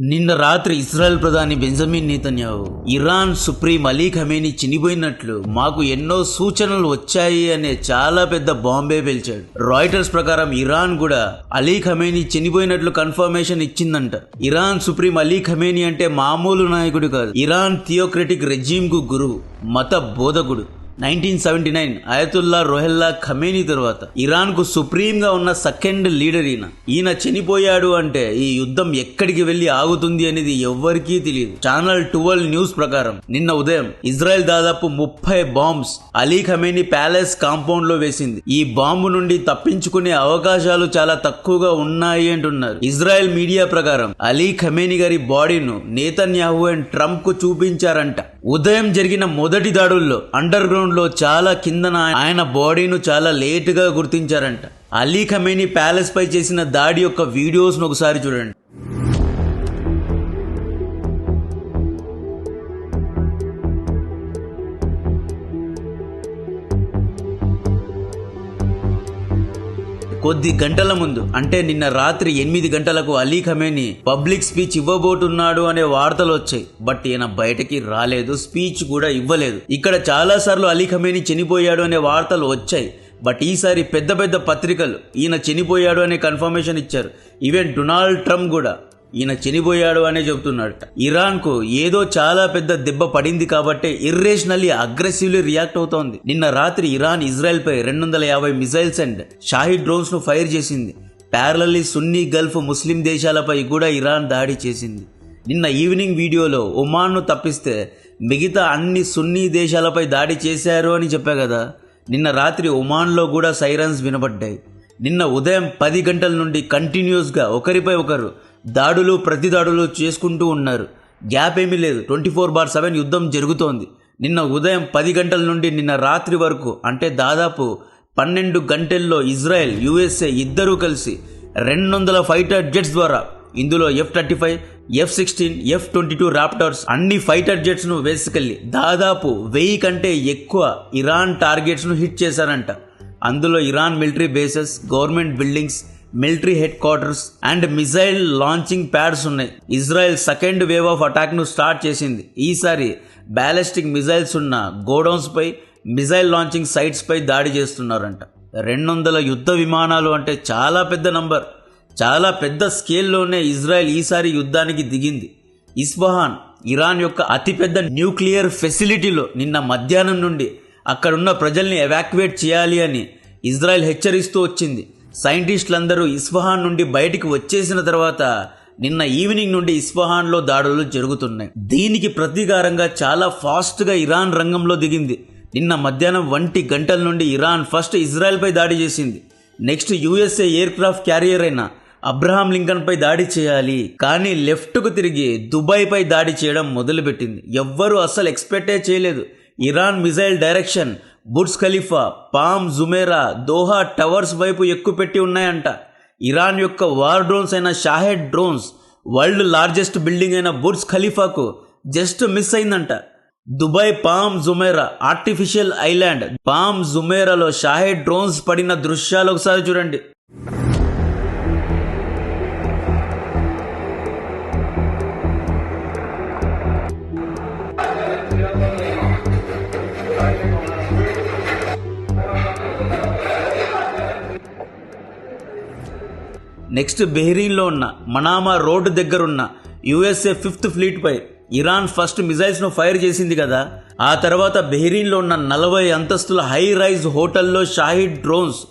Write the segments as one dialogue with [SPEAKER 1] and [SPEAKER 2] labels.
[SPEAKER 1] నిన్న రాత్రి ఇజ్రాయెల్ ప్రధాని Benjamin Netanyahu Iran supreme Ali Khamenei చనిపోయినట్లు మాకు ఎన్నో సూచనలు వచ్చాయి అనే చాలా పెద్ద బాంబే పేల్చాడు. రాయిటర్స్ ప్రకారం ఇరాన్ కూడా అలీ ఖమేనీ చనిపోయినట్లు కన్ఫర్మేషన్ ఇచ్చిందంట. ఇరాన్ సుప్రీం అలీ ఖమేనీ అంటే మామూలు నాయకుడు కాదు. ఇరాన్ థియోక్రటిక్ రెజీమ్ కు గురువు, మత బోధకుడు. 1979 అయతుల్లా రొహెల్లా ఖమేనీ తర్వాత ఇరాన్ కు సుప్రీం గా ఉన్న సెకండ్ లీడర్ ఈయన చనిపోయాడు అంటే ఈ యుద్ధం ఎక్కడికి వెళ్లి ఆగుతుంది అనేది ఎవ్వరికీ తెలియదు. ఛానల్ 12 న్యూస్ ప్రకారం నిన్న ఉదయం ఇజ్రాయెల్ దాదాపు 30 bombs Ali Khamenei palace compound లో వేసింది. ఈ బాంబు నుండి తప్పించుకునే అవకాశాలు చాలా తక్కువగా ఉన్నాయి అంటున్నారు. ఇజ్రాయెల్ మీడియా ప్రకారం అలీ ఖమేనీ గారి బాడీను నెతన్యాహు అండ్ ట్రంప్ కు చూపించారంట. ఉదయం జరిగిన మొదటి దాడుల్లో అండర్ గ్రౌండ్ లో చాలా కిందన ఆయన బాడీను చాలా లేట్ గా గుర్తించారంట. అలీ ఖమేనీ ప్యాలెస్ పై చేసిన దాడి యొక్క వీడియోస్ ను ఒకసారి చూడండి. కొద్ది గంటల ముందు అంటే నిన్న రాత్రి 8 గంటలకు అలీ ఖమేనీ పబ్లిక్ స్పీచ్ ఇవ్వబోతున్నాడు అనే వార్తలు వచ్చాయి. బట్ ఈయన బయటకి రాలేదు, స్పీచ్ కూడా ఇవ్వలేదు. ఇక్కడ చాలా సార్లు అలీ ఖమేనీ చనిపోయాడు అనే వార్తలు వచ్చాయి. బట్ ఈసారి పెద్ద పెద్ద పత్రికలు ఈయన చనిపోయాడు అనే కన్ఫర్మేషన్ ఇచ్చారు. ఈవెన్ డొనాల్డ్ ట్రంప్ కూడా ఈయన చనిపోయాడు అనే చెబుతున్నాడు. ఇరాన్ కు ఏదో చాలా పెద్ద దెబ్బ పడింది కాబట్టి ఇర్రేషనల్లీ అగ్రెసివ్లీ రియాక్ట్ అవుతోంది. నిన్న రాత్రి ఇరాన్ ఇజ్రాయెల్ పై 250 మిసైల్స్ అండ్ షాహిద్ డ్రోన్స్ ను ఫైర్ చేసింది. ప్యారలల్లీ సున్నీ గల్ఫ్ ముస్లిం దేశాలపై కూడా ఇరాన్ దాడి చేసింది. నిన్న ఈవినింగ్ వీడియోలో ఒమాన్ ను తప్పిస్తే మిగతా అన్ని సున్నీ దేశాలపై దాడి చేశారు అని చెప్పా కదా. నిన్న రాత్రి ఒమాన్ లో కూడా సైరన్స్ వినబడ్డాయి. నిన్న ఉదయం 10 గంటల నుండి కంటిన్యూస్ గా ఒకరిపై ఒకరు దాడులు ప్రతిదాడులు చేసుకుంటూ ఉన్నారు. గ్యాప్ ఏమీ లేదు. 24/7 యుద్ధం జరుగుతోంది. నిన్న ఉదయం 10 గంటల నుండి నిన్న రాత్రి వరకు అంటే దాదాపు 12 గంటల్లో ఇజ్రాయెల్ USA ఇద్దరూ కలిసి 200 ఫైటర్ జెట్స్ ద్వారా, ఇందులో F-35, F-16, F-22 రాప్టర్స్ అన్ని ఫైటర్ జెట్స్ ను వేసుకెళ్లి దాదాపు 1000 కంటే ఎక్కువ ఇరాన్ టార్గెట్స్ ను హిట్ చేశారంట. అందులో Iran military bases, government buildings, military headquarters and missile launching pads ఉన్నాయి. Israel second wave of attack ను స్టార్ట్ చేసింది. ఈసారి బ్యాలిస్టిక్ మిసైల్స్ ఉన్న గోడౌన్స్ పై, మిసైల్ లాంచింగ్ సైట్స్ పై దాడి చేస్తున్నారంట. 200 యుద్ధ విమానాలు అంటే చాలా పెద్ద నంబర్. చాలా పెద్ద స్కేల్లోనే ఇజ్రాయెల్ ఈసారి యుద్ధానికి దిగింది. ఇస్ఫహాన్ ఇరాన్ యొక్క అతిపెద్ద న్యూక్లియర్ ఫెసిలిటీలో నిన్న మధ్యాహ్నం నుండి అక్కడున్న ప్రజల్ని ఎవాక్యువేట్ చేయాలి అని ఇజ్రాయెల్ హెచ్చరిస్తూ వచ్చింది. సైంటిస్టులందరూ ఇస్ఫహాన్ నుండి బయటికి వచ్చేసిన తర్వాత నిన్న ఈవినింగ్ నుండి ఇస్ఫహాన్ లో దాడులు జరుగుతున్నాయి. దీనికి ప్రతీకారంగా చాలా ఫాస్ట్ గా ఇరాన్ రంగంలో దిగింది. నిన్న మధ్యాహ్నం 1 గంటల నుండి ఇరాన్ ఫస్ట్ ఇజ్రాయెల్ పై దాడి చేసింది. Next USA air craft carrier అయిన అబ్రహాం లింకన్ పై దాడి చేయాలి. కానీ లెఫ్ట్ కు తిరిగి దుబాయ్ పై దాడి చేయడం మొదలుపెట్టింది. ఎవ్వరూ అస్సలు ఎక్స్పెక్టే చేయలేదు. Iran missile direction Burj Khalifa, Palm Jumeirah, Doha towers వైపు ఎక్కుపెట్టి ఉన్నాయంట. ఇరాన్ యొక్క వార్ డ్రోన్స్ అయిన Shahed drones world largest building అయిన బుర్జ్ ఖలీఫాకు జస్ట్ మిస్ అయిందంట. Dubai Palm Jumeirah artificial island Palm జుమేరాలో షాహెడ్ డ్రోన్స్ పడిన దృశ్యాలు ఒకసారి చూడండి. నెక్స్ట్ బెహ్రీన్లో ఉన్న మనామా రోడ్డు దగ్గరున్న USA 5th ఫ్లీట్ పై ఇరాన్ ఫస్ట్ మిసైల్స్ ను ఫైర్ చేసింది కదా. ఆ తర్వాత బెహ్రీన్లో ఉన్న 40 అంతస్తుల హై రైజ్ హోటల్లో షాహిద్ డ్రోన్స్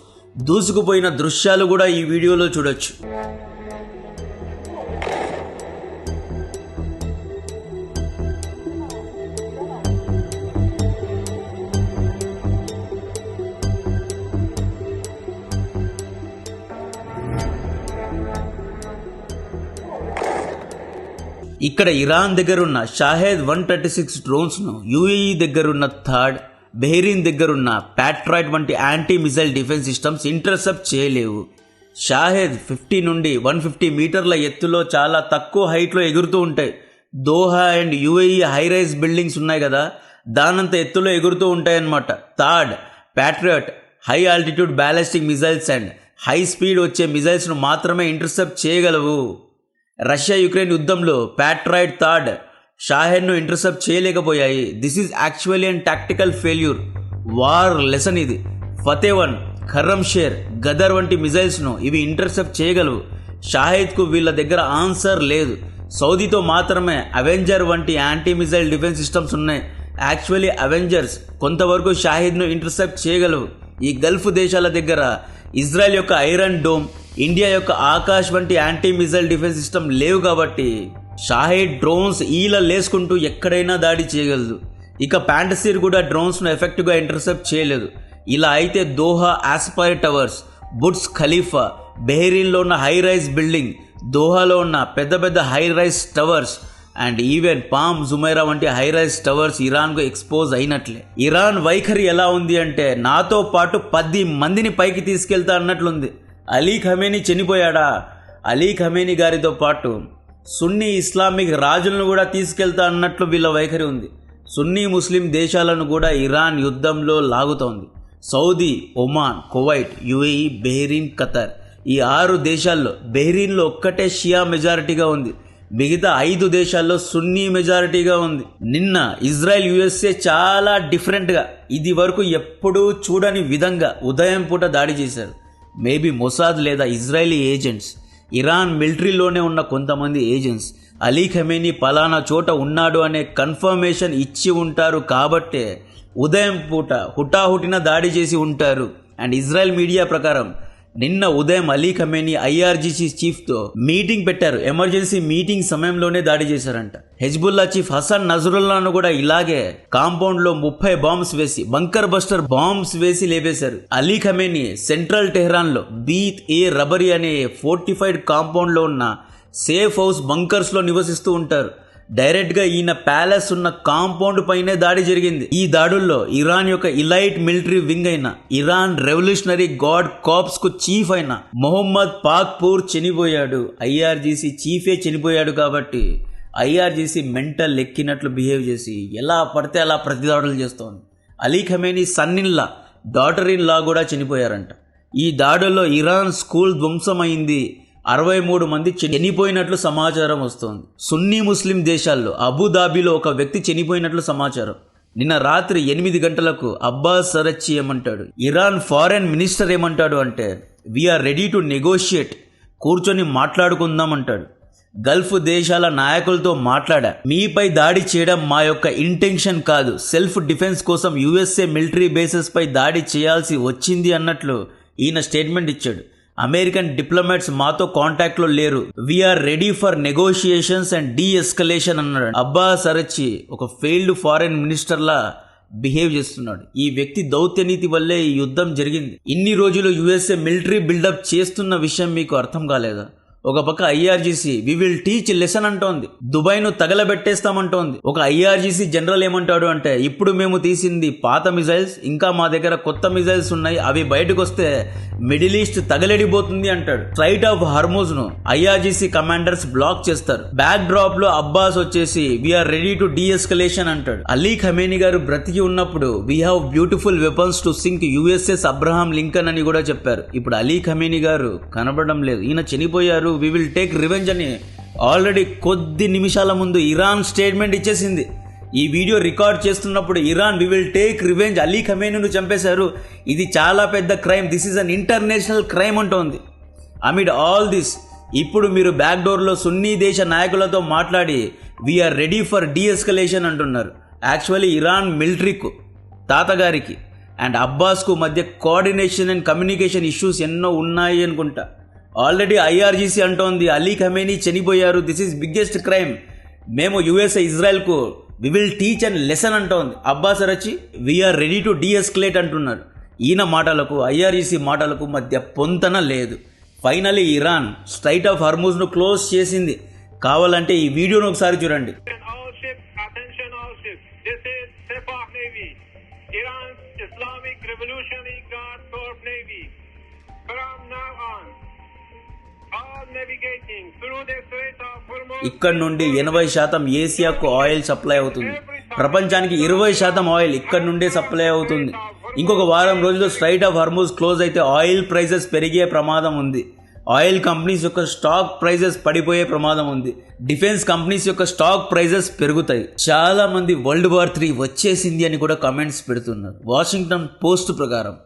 [SPEAKER 1] దూసుకుపోయిన దృశ్యాలు కూడా ఈ వీడియోలో చూడొచ్చు. ఇక్కడ ఇరాన్ దగ్గరున్న షాహెద్ 136 డ్రోన్స్ ను UAE దగ్గరున్న థర్డ్, బెహ్రీన్ దగ్గరున్న ప్యాట్రాయిట్ వంటి anti missile defence systems intercept చేయలేవు. షాహెద్ 50 నుండి 150 మీటర్ల ఎత్తులో చాలా తక్కువ హైట్లో ఎగురుతూ ఉంటాయి. Doha and UAE high rise buildings ఉన్నాయి కదా, దానంత ఎత్తులో ఎగురుతూ ఉంటాయన్నమాట. Third Patriot high altitude ballistic missiles and high speed వచ్చే మిసైల్స్ ను మాత్రమే ఇంటర్సెప్ట్ చేయగలవు. రష్యా యుక్రెయిన్ యుద్ధంలో ప్యాట్రాయిడ్ థర్డ్ షాహెన్ను ఇంటర్సెప్ట్ చేయలేకపోయాయి. This is actually and tactical failure. War lesson ఇది. ఫతేవన్, ఖర్రమ్ షేర్, గదర్ వంటి మిజైల్స్ను ఇవి ఇంటర్సెప్ట్ చేయగలవు. షాహిద్కు వీళ్ళ దగ్గర ఆన్సర్ లేదు. సౌదీతో మాత్రమే అవెంజర్ వంటి యాంటీ మిజైల్ డిఫెన్స్ సిస్టమ్స్ ఉన్నాయి. యాక్చువల్లీ అవెంజర్స్ కొంతవరకు షాహిద్ను ఇంటర్సెప్ట్ చేయగలవు. ఈ గల్ఫ్ దేశాల దగ్గర ఇజ్రాయెల్ యొక్క ఐరన్ డోమ్, ఇండియా యొక్క ఆకాష్ వంటి యాంటీ మిజైల్ డిఫెన్స్ సిస్టమ్ లేవు కాబట్టి షాహిద్ డ్రోన్స్ ఈల లేసుకుంటూ ఎక్కడైనా దాడి చేయగలదు. ఇక ప్యాంటసీర్ కూడా డ్రోన్స్ను ఎఫెక్టివ్గా ఇంటర్సెప్ట్ చేయలేదు. ఇలా అయితే Doha Aspire towers, Burj Khalifa, బెహ్రీన్లో ఉన్న హై రైజ్ బిల్డింగ్, దోహాలో ఉన్న పెద్ద పెద్ద high rise towers and even Palm Jumeirah వంటి హై రైజ్ టవర్స్ ఇరాన్కు ఎక్స్పోజ్ అయినట్లే. ఇరాన్ వైఖరి ఎలా ఉంది అంటే నాతో పాటు 10 మందిని పైకి తీసుకెళ్తా అన్నట్లుంది. అలీ ఖమేనీ చనిపోయాడా? అలీ ఖమేనీ గారితో పాటు సున్నీ ఇస్లామిక్ రాజులను కూడా తీసుకెళ్తా అన్నట్లు వీళ్ళ వైఖరి ఉంది. సున్నీ ముస్లిం దేశాలను కూడా ఇరాన్ యుద్ధంలో లాగుతోంది. Saudi, Oman, Kuwait, UAE, Bahrain, Qatar ఈ 6 దేశాల్లో బెహ్రీన్లో ఒక్కటే షియా మెజారిటీగా ఉంది. మిగతా 5 దేశాల్లో సున్నీ మెజారిటీగా ఉంది. నిన్న ఇజ్రాయెల్ యుఎస్ఏ చాలా డిఫరెంట్గా ఇది వరకు ఎప్పుడూ చూడని విధంగా ఉదయం పూట దాడి చేశారు. మేబీ మొసాద్ లేదా ఇజ్రాయలీ ఏజెంట్స్, ఇరాన్ మిలిటరీలోనే ఉన్న కొంతమంది ఏజెంట్స్ అలీ ఖమేనీ పలానా చోట ఉన్నాడు అనే కన్ఫర్మేషన్ ఇచ్చి ఉంటారు కాబట్టే ఉదయం పూట హుటాహుటిన దాడి చేసి ఉంటారు. అండ్ ఇజ్రాయెల్ మీడియా ప్రకారం నిన్న ఉదయం అలీ ఖమేనీ ఐఆర్జీసీ చీఫ్తో మీటింగ్ పెట్టారు. ఎమర్జెన్సీ మీటింగ్ సమయంలోనే దాడి చేశారంట. హెజ్బుల్లా చీఫ్ హసన్ నజరుల్లాను కూడా ఇలాగే కాంపౌండ్లో 30 బాంబ్స్ వేసి బంకర్ బస్టర్ బాంబ్స్ వేసి లేపేశారు. అలీ ఖమేనీ సెంట్రల్ టెహ్రాన్లో బీత్ ఏ రబరీ అనే ఫోర్టిఫైడ్ కాంపౌండ్లో ఉన్న సేఫ్ హౌస్ బంకర్స్లో నివసిస్తూ ఉంటారు. డైరెక్ట్గా ఈయన ప్యాలెస్ ఉన్న కాంపౌండ్ పైనే దాడి జరిగింది. ఈ దాడుల్లో ఇరాన్ యొక్క ఇలైట్ మిలిటరీ వింగ్ అయిన ఇరాన్ రెవల్యూషనరీ గార్డ్ కార్ప్స్ కు చీఫ్ అయిన మొహమ్మద్ పాక్పూర్ చనిపోయాడు. ఐఆర్జీసీ చీఫే చనిపోయాడు కాబట్టి ఐఆర్జీసీ మెంటల్ ఎక్కినట్లు బిహేవ్ చేసి ఎలా పడితే అలా ప్రతిదాడులు చేస్తోంది. Ali Khamenei son in law, daughter in law కూడా చనిపోయారంట. ఈ దాడుల్లో ఇరాన్ స్కూల్ ధ్వంసమైంది. 63 మంది చనిపోయినట్లు సమాచారం వస్తోంది. సున్నీ ముస్లిం దేశాల్లో అబుదాబిలో ఒక వ్యక్తి చనిపోయినట్లు సమాచారం. నిన్న రాత్రి 8 గంటలకు అబ్బాస్ అరచ్చి ఏమంటాడు, ఇరాన్ ఫారెన్ మినిస్టర్ ఏమంటాడు అంటే వీఆర్ రెడీ టు నెగోషియేట్, కూర్చొని మాట్లాడుకుందాం అంటాడు. గల్ఫ్ దేశాల నాయకులతో మాట్లాడా, మీపై దాడి చేయడం మా యొక్క ఇంటెన్షన్ కాదు, సెల్ఫ్ డిఫెన్స్ కోసం యుఎస్ఏ మిలిటరీ బేసెస్ పై దాడి చేయాల్సి వచ్చింది అన్నట్లు ఈయన స్టేట్మెంట్ ఇచ్చాడు. అమెరికన్ డిప్లొమాట్స్ మాతో కాంటాక్ట్ లో లేరు, we're ready for negotiations and deescalation అన్నాడు. అబ్బాస్ అరచ్చి ఒక ఫెయిల్డ్ ఫారెన్ మినిస్టర్ లా బిహేవ్ చేస్తున్నాడు. ఈ వ్యక్తి దౌత్యనీతి వల్లే ఈ యుద్ధం జరిగింది. ఇన్ని రోజులు యుఎస్ఏ మిలిటరీ బిల్డప్ చేస్తున్న విషయం మీకు అర్థం కాలేదా? ఒక పక్క IRGC we will teach lesson అంటోంది, దుబాయ్ను తగలబెట్టేస్తామంటోంది. ఒక ఐఆర్జీసీ జనరల్ ఏమంటాడు అంటే ఇప్పుడు మేము తీసింది పాత మిజైల్స్, ఇంకా మా దగ్గర కొత్త మిజైల్స్ ఉన్నాయి, అవి బయటకు వస్తే మిడిల్ ఈస్ట్ తగలడిపోతుంది అంటాడు. స్ట్రైట్ ఆఫ్ హార్మోజ్ ను ఐఆర్జీసీ కమాండర్స్ బ్లాక్ చేస్తారు. బ్యాక్ డ్రాప్ లో అబ్బాస్ వచ్చేసి we're ready to deescalation అంటాడు. అలీ ఖమేనీ గారు బ్రతికి ఉన్నప్పుడు we have beautiful weapons to sink USS Abraham Lincoln అని కూడా చెప్పారు. ఇప్పుడు అలీ ఖమేనీ గారు కనబడడం లేదు, ఈయన చనిపోయారు, వి విల్ టేక్ రివెంజ్ అని ఆల్రెడీ కొద్ది నిమిషాల ముందు ఇరాన్ స్టేట్మెంట్ ఇచ్చేసింది. ఈ వీడియో రికార్డ్ చేస్తున్నప్పుడు Iran we will take revenge, Ali ఖమేనీను చంపేశారు, ఇది చాలా పెద్ద crime, this is an international crime అంటోంది. అమిడ్ ఆల్ దిస్ ఇప్పుడు మీరు బ్యాక్ డోర్లో సున్నీ దేశ నాయకులతో మాట్లాడి we're ready for de escalation అంటున్నారు. యాక్చువల్లీ ఇరాన్ మిలిటరీకు, తాతగారికి అండ్ అబ్బాస్కు మధ్య కోఆర్డినేషన్ అండ్ కమ్యూనికేషన్ ఇష్యూస్ ఎన్నో ఉన్నాయి అనుకుంటా. ఆల్రెడీ ఐఆర్జీసీ అంటోంది అలీ ఖమేనీ చనిపోయారు, దిస్ ఈజ్ బిగ్గెస్ట్ క్రైమ్, మేము యుఎస్ఏ ఇజ్రాయెల్కు we will teach and lesson అంటోంది. Abbas Araghchi we're ready to de escalate అంటున్నారు. ఈయన మాటలకు ఐఆర్జీసీ మాటలకు మధ్య పొంతన లేదు. Finally Iran strait of Hormuz ను క్లోజ్ చేసింది. కావాలంటే ఈ వీడియోను ఒకసారి చూడండి. ఇక్కడ నుండి 80% ఏసియాకు ఆయిల్ సప్లై అవుతుంది. ప్రపంచానికి 20% ఆయిల్ ఇక్కడ నుండే సప్లై అవుతుంది. ఇంకొక వారం రోజుల్లో స్ట్రైట్ ఆఫ్ హార్మూజ్ క్లోజ్ అయితే ఆయిల్ ప్రైజెస్ పెరిగే ప్రమాదం ఉంది. ఆయిల్ కంపెనీస్ యొక్క స్టాక్ ప్రైజెస్ పడిపోయే ప్రమాదం ఉంది. డిఫెన్స్ కంపెనీస్ యొక్క స్టాక్ ప్రైజెస్ పెరుగుతాయి. చాలా మంది వరల్డ్ వార్ 3 వచ్చేసింది అని కూడా కామెంట్స్ పెడుతున్నారు. వాషింగ్టన్ పోస్ట్ ప్రకారం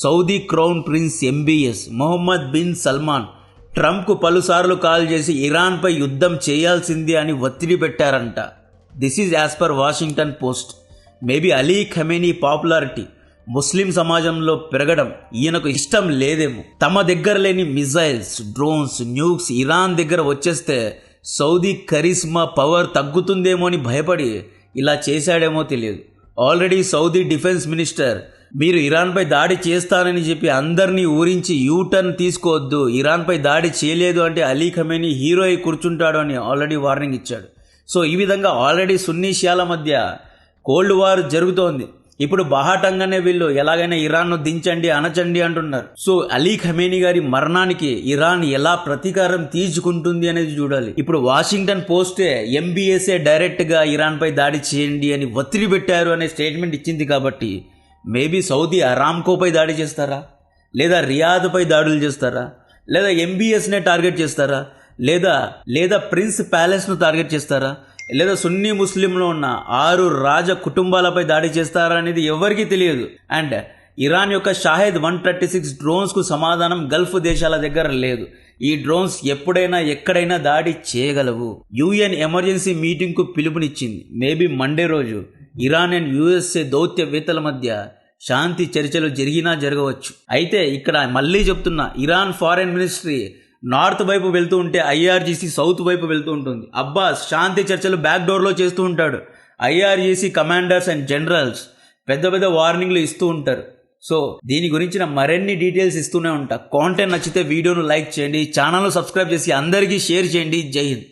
[SPEAKER 1] Saudi crown prince MBS Mohammed bin Salman ట్రంప్కు పలుసార్లు కాల్ చేసి ఇరాన్పై యుద్ధం చేయాల్సిందే అని ఒత్తిడి పెట్టారంట. This is as per Washington Post. Maybe Ali Khamenei popularity Muslim సమాజంలో పెరగడం ఈయనకు ఇష్టం లేదేమో. తమ దగ్గర లేని మిజైల్స్, డ్రోన్స్, న్యూక్స్ ఇరాన్ దగ్గర వచ్చేస్తే సౌదీ కరిస్మా పవర్ తగ్గుతుందేమో అని భయపడి ఇలా చేశాడేమో తెలియదు. ఆల్రెడీ సౌదీ డిఫెన్స్ మినిస్టర్ మీరు ఇరాన్పై దాడి చేస్తానని చెప్పి అందరినీ ఊరించి యూటర్న్ తీసుకోవద్దు, ఇరాన్పై దాడి చేయలేదు అంటే అలీ ఖమేనీ హీరో అయి కూర్చుంటాడు అని ఆల్రెడీ వార్నింగ్ ఇచ్చాడు. సో ఈ విధంగా ఆల్రెడీ సున్నీ షియాల మధ్య కోల్డ్ వార్ జరుగుతోంది. ఇప్పుడు బాహాటంగానే వీళ్ళు ఎలాగైనా ఇరాన్ను దించండి, అనచండి అంటున్నారు. సో అలీ ఖమేనీ గారి మరణానికి ఇరాన్ ఎలా ప్రతీకారం తీర్చుకుంటుంది అనేది చూడాలి. ఇప్పుడు వాషింగ్టన్ పోస్టే ఎంబీఎస్ఏ డైరెక్ట్గా ఇరాన్పై దాడి చేయండి అని ఒత్తిడి పెట్టారు అనే స్టేట్మెంట్ ఇచ్చింది. కాబట్టి మేబీ సౌదీ అరామ్కోపై దాడి చేస్తారా, లేదా రియాద్పై దాడులు చేస్తారా, లేదా ఎంబీఎస్నే టార్గెట్ చేస్తారా, లేదా ప్రిన్స్ ప్యాలెస్ను టార్గెట్ చేస్తారా, లేదా సున్నీ ముస్లింలో ఉన్న 6 రాజ కుటుంబాలపై దాడి చేస్తారా అనేది ఎవరికీ తెలియదు. అండ్ ఇరాన్ యొక్క షాహెద్ 136 డ్రోన్స్కు సమాధానం గల్ఫ్ దేశాల దగ్గర లేదు. ఈ డ్రోన్స్ ఎప్పుడైనా ఎక్కడైనా దాడి చేయగలవు. యుఎన్ ఎమర్జెన్సీ మీటింగ్కు పిలుపునిచ్చింది. మేబీ మండే రోజు ఇరాన్ అండ్ యుఎస్ఏ దౌత్యవేత్తల మధ్య శాంతి చర్చలు జరిగినా జరగవచ్చు. అయితే ఇక్కడ మళ్ళీ చెప్తున్నా, ఇరాన్ ఫారెన్ మినిస్ట్రీ నార్త్ వైపు వెళ్తూ ఉంటే ఐఆర్జీసీ సౌత్ వైపు వెళ్తూ ఉంటుంది. అబ్బాస్ శాంతి చర్చలు బ్యాక్ డోర్లో చేస్తూ ఉంటాడు. ఐఆర్జీసీ కమాండర్స్ అండ్ జనరల్స్ పెద్ద పెద్ద వార్నింగ్లు ఇస్తూ ఉంటారు. సో దీని గురించిన మరిన్ని డీటెయిల్స్ ఇస్తూనే ఉంటా. కాంటెంట్ నచ్చితే వీడియోను లైక్ చేయండి, ఛానల్ను సబ్స్క్రైబ్ చేసి అందరికీ షేర్ చేయండి. జై హింద్.